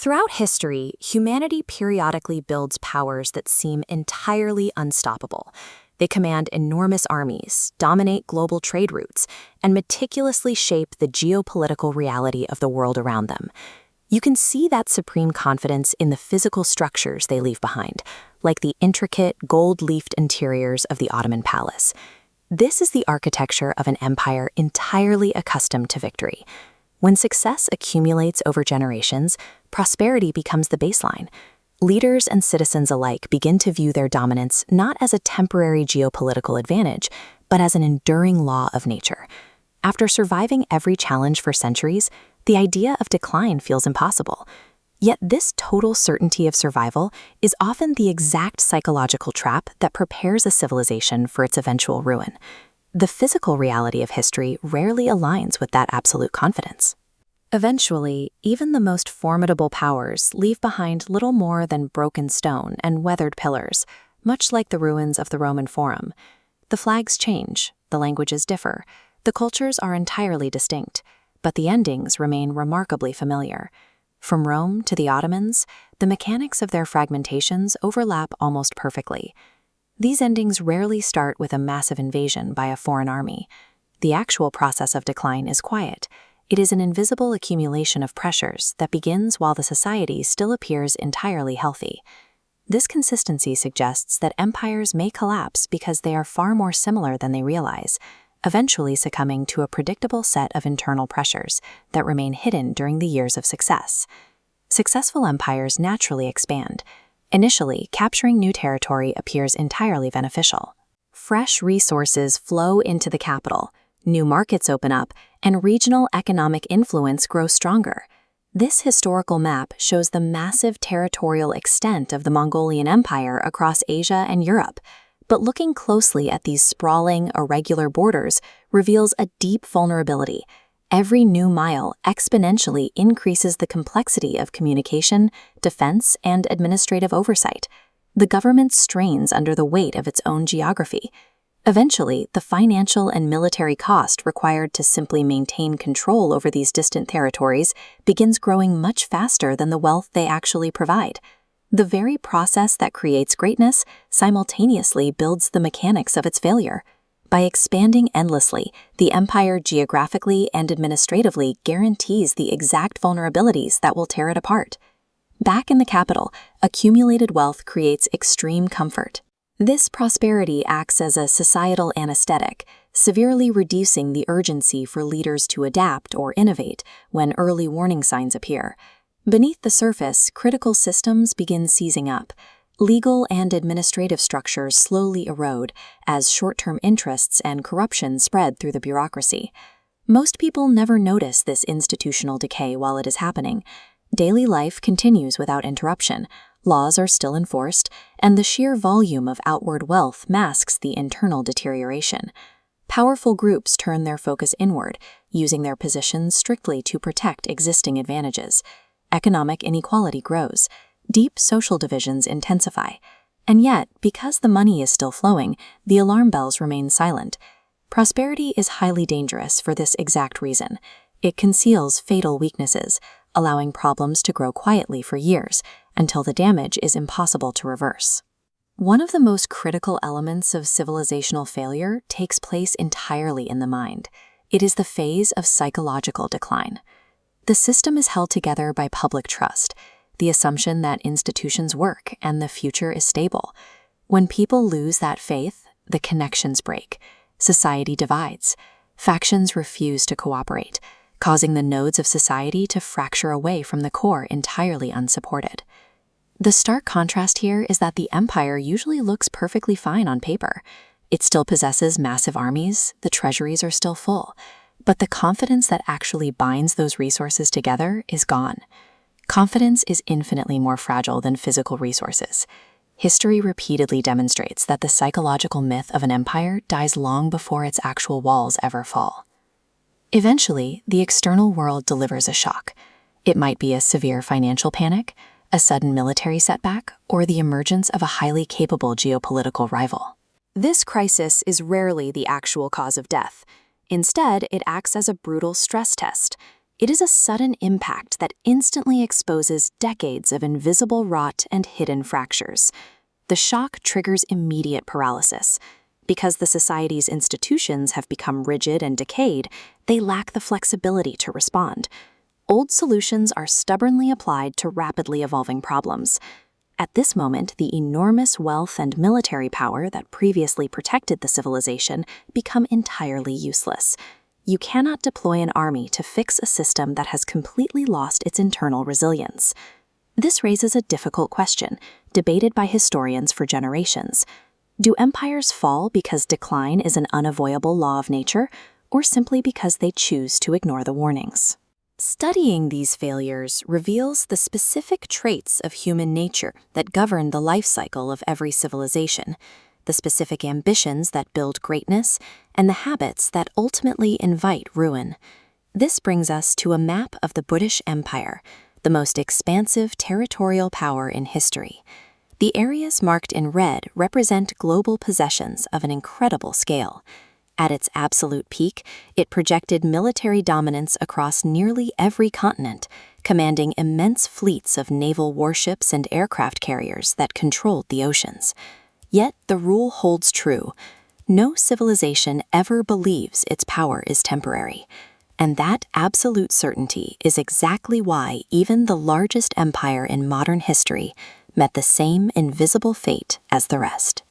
Throughout history, humanity periodically builds powers that seem entirely unstoppable. They command enormous armies, dominate global trade routes, and meticulously shape the geopolitical reality of the world around them. You can see that supreme confidence in the physical structures they leave behind, like the intricate, gold-leafed interiors of the Ottoman palace. This is the architecture of an empire entirely accustomed to victory. When success accumulates over generations, prosperity becomes the baseline. Leaders and citizens alike begin to view their dominance not as a temporary geopolitical advantage, but as an enduring law of nature. After surviving every challenge for centuries, the idea of decline feels impossible. Yet this total certainty of survival is often the exact psychological trap that prepares a civilization for its eventual ruin. The physical reality of history rarely aligns with that absolute confidence. Eventually, even the most formidable powers leave behind little more than broken stone and weathered pillars, much like the ruins of the Roman Forum. The flags change, the languages differ, the cultures are entirely distinct, but the endings remain remarkably familiar. From Rome to the Ottomans, the mechanics of their fragmentations overlap almost perfectly. These endings rarely start with a massive invasion by a foreign army. The actual process of decline is quiet. It is an invisible accumulation of pressures that begins while the society still appears entirely healthy. This consistency suggests that empires may collapse because they are far more similar than they realize, eventually succumbing to a predictable set of internal pressures that remain hidden during the years of success. Successful empires naturally expand. Initially, capturing new territory appears entirely beneficial. Fresh resources flow into the capital, new markets open up, and regional economic influence grows stronger. This historical map shows the massive territorial extent of the Mongolian Empire across Asia and Europe. But looking closely at these sprawling, irregular borders reveals a deep vulnerability. Every new mile exponentially increases the complexity of communication, defense, and administrative oversight. The government strains under the weight of its own geography. Eventually, the financial and military cost required to simply maintain control over these distant territories begins growing much faster than the wealth they actually provide. The very process that creates greatness simultaneously builds the mechanics of its failure. By expanding endlessly, the empire geographically and administratively guarantees the exact vulnerabilities that will tear it apart. Back in the capital, accumulated wealth creates extreme comfort. This prosperity acts as a societal anesthetic, severely reducing the urgency for leaders to adapt or innovate when early warning signs appear. Beneath the surface, critical systems begin seizing up. Legal and administrative structures slowly erode as short-term interests and corruption spread through the bureaucracy. Most people never notice this institutional decay while it is happening. Daily life continues without interruption, laws are still enforced, and the sheer volume of outward wealth masks the internal deterioration. Powerful groups turn their focus inward, using their positions strictly to protect existing advantages. Economic inequality grows. Deep social divisions intensify. And yet, because the money is still flowing, the alarm bells remain silent. Prosperity is highly dangerous for this exact reason. It conceals fatal weaknesses, allowing problems to grow quietly for years until the damage is impossible to reverse. One of the most critical elements of civilizational failure takes place entirely in the mind. It is the phase of psychological decline. The system is held together by public trust, the assumption that institutions work and the future is stable. When people lose that faith, the connections break. Society divides. Factions refuse to cooperate, causing the nodes of society to fracture away from the core entirely unsupported. The stark contrast here is that the empire usually looks perfectly fine on paper. It still possesses massive armies, the treasuries are still full, but the confidence that actually binds those resources together is gone. Confidence is infinitely more fragile than physical resources. History repeatedly demonstrates that the psychological myth of an empire dies long before its actual walls ever fall. Eventually, the external world delivers a shock. It might be a severe financial panic, a sudden military setback, or the emergence of a highly capable geopolitical rival. This crisis is rarely the actual cause of death. Instead, it acts as a brutal stress test. It is a sudden impact that instantly exposes decades of invisible rot and hidden fractures. The shock triggers immediate paralysis. Because the society's institutions have become rigid and decayed, they lack the flexibility to respond. Old solutions are stubbornly applied to rapidly evolving problems. At this moment, the enormous wealth and military power that previously protected the civilization become entirely useless. You cannot deploy an army to fix a system that has completely lost its internal resilience. This raises a difficult question, debated by historians for generations. Do empires fall because decline is an unavoidable law of nature, or simply because they choose to ignore the warnings? Studying these failures reveals the specific traits of human nature that govern the life cycle of every civilization, the specific ambitions that build greatness, and the habits that ultimately invite ruin. This brings us to a map of the British Empire, the most expansive territorial power in history. The areas marked in red represent global possessions of an incredible scale. At its absolute peak, it projected military dominance across nearly every continent, commanding immense fleets of naval warships and aircraft carriers that controlled the oceans. Yet the rule holds true. No civilization ever believes its power is temporary. And that absolute certainty is exactly why even the largest empire in modern history met the same invisible fate as the rest.